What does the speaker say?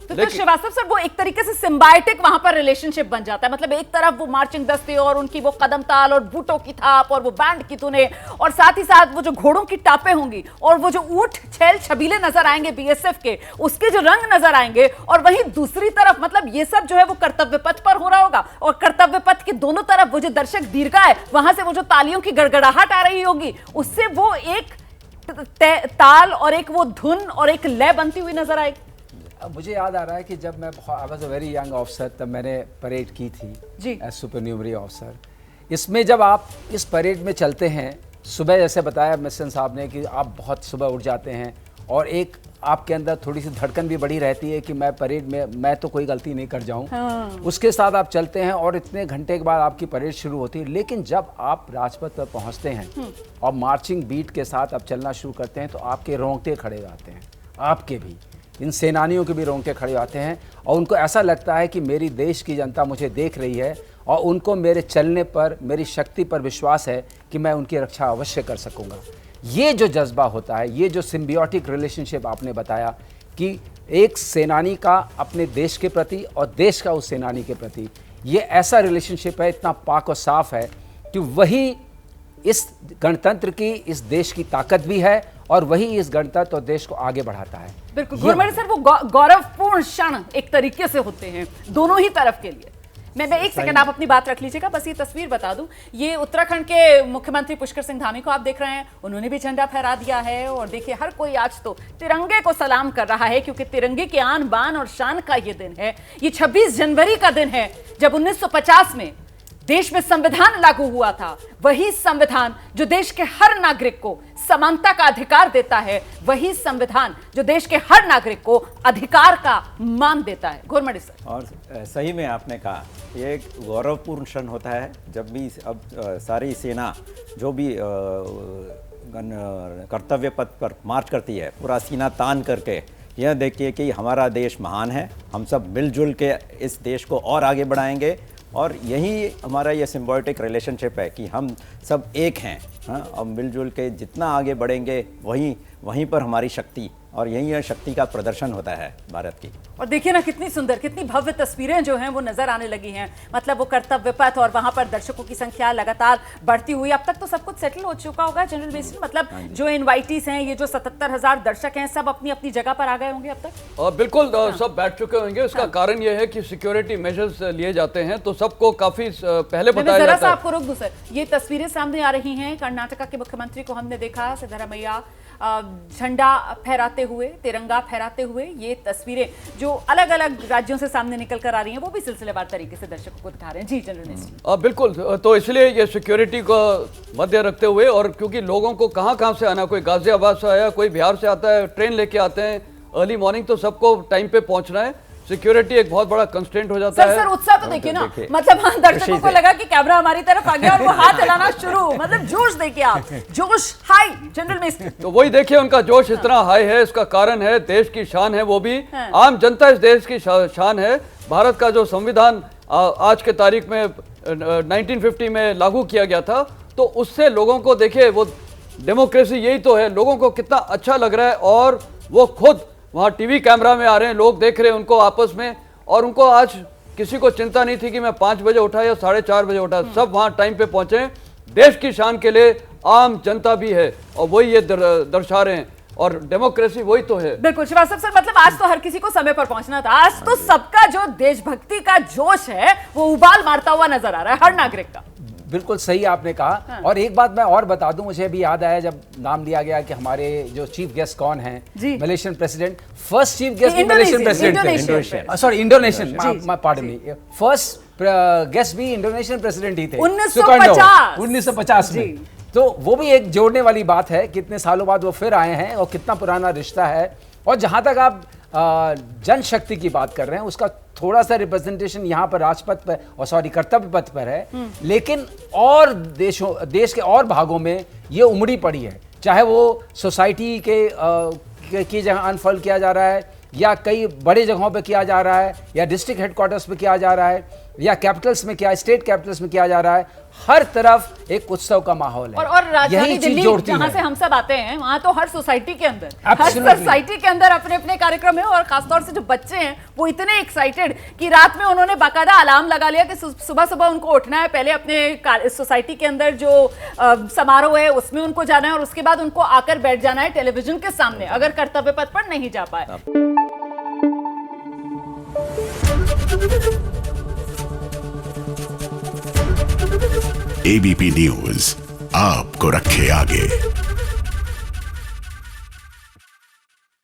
तो श्रीवास्तव सर, वो एक तरीके से सिम्बायोटिक वहां पर रिलेशनशिप बन जाता है। मतलब एक तरफ वो मार्चिंग दस्ते और उनकी वो कदम ताल और बूटों की थाप और वो बैंड की धुनें, और साथ ही साथ वो जो घोड़ों की टापें होंगी और वो जो ऊंट छैल छबीले नजर आएंगे बीएसएफ के, उसके जो रंग नजर आएंगे, और वहीं दूसरी तरफ मतलब ये सब जो है वो कर्तव्य पथ पर हो रहा होगा, और कर्तव्य पथ के दोनों तरफ वो जो दर्शक दीर्घा है, वहां से वो जो तालियों की गड़गड़ाहट आ रही होगी, उससे वो एक ताल और एक वो धुन और एक लय बनती हुई नजर आएगी। मुझे याद आ रहा है कि जब मैं I was a very young officer, तब मैंने परेड की थी जी एज सुपरन्यूमरी ऑफिसर। इसमें जब आप इस परेड में चलते हैं, सुबह जैसे बताया मिशन साहब ने कि आप बहुत सुबह उठ जाते हैं और एक आपके अंदर थोड़ी सी धड़कन भी बड़ी रहती है कि मैं परेड में मैं तो कोई गलती नहीं कर जाऊं। हाँ। उसके साथ आप चलते हैं और इतने घंटे के बाद आपकी परेड शुरू होती है। लेकिन जब आप राजपथ पर पहुंचते हैं और मार्चिंग बीट के साथ आप चलना शुरू करते हैं तो आपके रोंगटे खड़े आते हैं, आपके भी, इन सेनानियों के भी रोंगटे खड़े आते हैं, और उनको ऐसा लगता है कि मेरी देश की जनता मुझे देख रही है और उनको मेरे चलने पर, मेरी शक्ति पर विश्वास है कि मैं उनकी रक्षा अवश्य कर सकूंगा। ये जो जज्बा होता है, ये जो सिम्बियोटिक रिलेशनशिप आपने बताया कि एक सेनानी का अपने देश के प्रति और देश का उस सेनानी के प्रति, ये ऐसा रिलेशनशिप है, इतना पाक और साफ है कि वही इस गणतंत्र की, इस देश की ताकत भी है और वही इस गणतंत्र और देश को आगे बढ़ाता है। बिल्कुल घुरमरी सर, वो गौरवपूर्ण क्षण एक तरीके से होते हैं दोनों ही तरफ के लिए। मैं एक सेकंड, आप अपनी बात रख लीजिएगा, बस ये तस्वीर बता दूं, ये उत्तराखंड के मुख्यमंत्री पुष्कर सिंह धामी को आप देख रहे हैं, उन्होंने भी झंडा फहरा दिया है, और देखिए हर कोई आज तो तिरंगे को सलाम कर रहा है, क्योंकि तिरंगे के आन बान और शान का ये दिन है। ये 26 जनवरी का दिन है जब 1950 में देश में संविधान लागू हुआ था। वही संविधान जो देश के हर नागरिक को समानता का अधिकार देता है, वही संविधान जो देश के हर नागरिक को अधिकार का मान देता है। घुरमरी सर, और सही में आपने कहा, ये एक गौरवपूर्ण क्षण होता है जब भी अब सारी सेना जो भी कर्तव्य पथ पर मार्च करती है, पूरा सीना तान करके यह देखिए कि हमारा देश महान है, हम सब मिलजुल के इस देश को और आगे बढ़ाएंगे, और यही हमारा ये सिम्बायोटिक रिलेशनशिप है कि हम सब एक हैं। हाँ, और मिलजुल के जितना आगे बढ़ेंगे वहीं पर हमारी शक्ति, और यही शक्ति का प्रदर्शन होता है भारत की। और देखिए ना कितनी सुंदर, कितनी भव्य तस्वीरें जो हैं वो नजर आने लगी हैं। मतलब वो कर्तव्य पथ और वहां पर दर्शकों की संख्या लगातार बढ़ती हुई। अब तक तो सब कुछ सेटल हो चुका होगा जनरल बेसिस, मतलब जो इनवाइटीज हैं, ये जो 77,000 दर्शक हैं, सब अपनी अपनी जगह पर आ गए होंगे अब तक? बिल्कुल, सब बैठ चुके होंगे। उसका कारण यह है कि सिक्योरिटी मेजर्स लिए जाते हैं, तो सबको काफी पहले बताया जाता है। जरा सा आपको रोक दूं सर, ये तस्वीरें सामने आ रही हैं, कर्नाटका के मुख्यमंत्री को हमने देखा सिद्धरामैया झंडा फहराते हुए, तिरंगा फहराते हुए। ये तस्वीरें जो अलग अलग राज्यों से सामने निकल कर आ रही हैं, वो भी सिलसिलेवार तरीके से दर्शकों को दिखा रहे हैं। जी जनरल मिनिस्टर। बिल्कुल, तो इसलिए ये सिक्योरिटी को मध्य रखते हुए, और क्योंकि लोगों को कहाँ से आना, कोई गाजियाबाद से आया, कोई बिहार से आता है, ट्रेन लेके आते हैं अर्ली मॉर्निंग, तो सबको टाइम पे पहुंचना है। सिक्योरिटी एक बहुत बड़ा कंस्ट्रेंट हो जाता है। सर उत्साह तो देखिए ना, मतलब हाँ, दर्शकों को लगा कि कैमरा हमारी तरफ आ गया और वो हाथ हिलाना शुरू, मतलब जोश देखिए आप, जोश हाई जनरल मिनिस्टर। तो वही देखिए, उनका जोश इतना हाई है, इसका कारण है देश की शान है, वो भी आम जनता इस देश की शान है। भारत का जो संविधान आज के तारीख में 1950 में लागू किया गया था, तो उससे लोगों को देखिए, वो डेमोक्रेसी यही तो है, लोगों को कितना अच्छा लग रहा है, और वो खुद वहाँ टीवी कैमरा में आ रहे हैं, लोग देख रहे हैं उनको आपस में, और उनको आज किसी को चिंता नहीं थी कि मैं 5 बजे उठा या 4:30 बजे उठा, सब वहाँ टाइम पे पहुंचे। देश की शान के लिए आम जनता भी है, और वही ये दर्शा रहे हैं, और डेमोक्रेसी वही तो है। बिल्कुल श्रीवास्तव सर, मतलब आज तो हर किसी को समय पर पहुंचना था, आज तो सबका जो देशभक्ति का जोश है वो उबाल मारता हुआ नजर आ रहा है हर नागरिक का। बिल्कुल सही आपने कहा। हाँ। और एक बात मैं और बता दूं, मुझे अभी याद आया जब नाम लिया गया कि हमारे जो चीफ गेस्ट कौन हैं, Malaysian president, first chief guest Malaysian president, sorry Indonesian, pardon me, first guest भी इंडोनेशियन प्रेसिडेंट ही थे 1950 में। तो वो भी एक जोड़ने वाली बात है, कितने सालों बाद वो फिर आए हैं और कितना पुराना रिश्ता है। और जहां तक आप जनशक्ति की बात कर रहे हैं, उसका थोड़ा सा रिप्रेजेंटेशन यहाँ पर राजपथ पर और सॉरी कर्तव्य पथ पर है, लेकिन और देश के और भागों में ये उमड़ी पड़ी है, चाहे वो सोसाइटी की जगह अनफोल्ड किया जा रहा है, या कई बड़े जगहों पे किया जा रहा है, या डिस्ट्रिक्ट हेडक्वार्टर्स पे किया जा रहा है, या कैपिटल्स में क्या, स्टेट कैपिटल्स में किया जा रहा है, हर तरफ एक उत्सव का माहौल है। और राजधानी यही चीज दिल्ली जोड़ती जहां है। से हम सब आते हैं, वहां तो हर सोसाइटी के अंदर, हर Absolutely. सोसाइटी के अंदर अपने अपने कार्यक्रम है। और खासतौर से जो बच्चे हैं वो इतने एक्साइटेड कि रात में उन्होंने बाकायदा अलार्म लगा लिया कि सुबह सुबह उनको उठना है, पहले अपने सोसाइटी के अंदर जो समारोह है उसमें उनको जाना है और उसके बाद उनको आकर बैठ जाना है टेलीविजन के सामने, अगर कर्तव्य पथ पर नहीं जा पाए। एबीपी न्यूज आपको रखे आगे।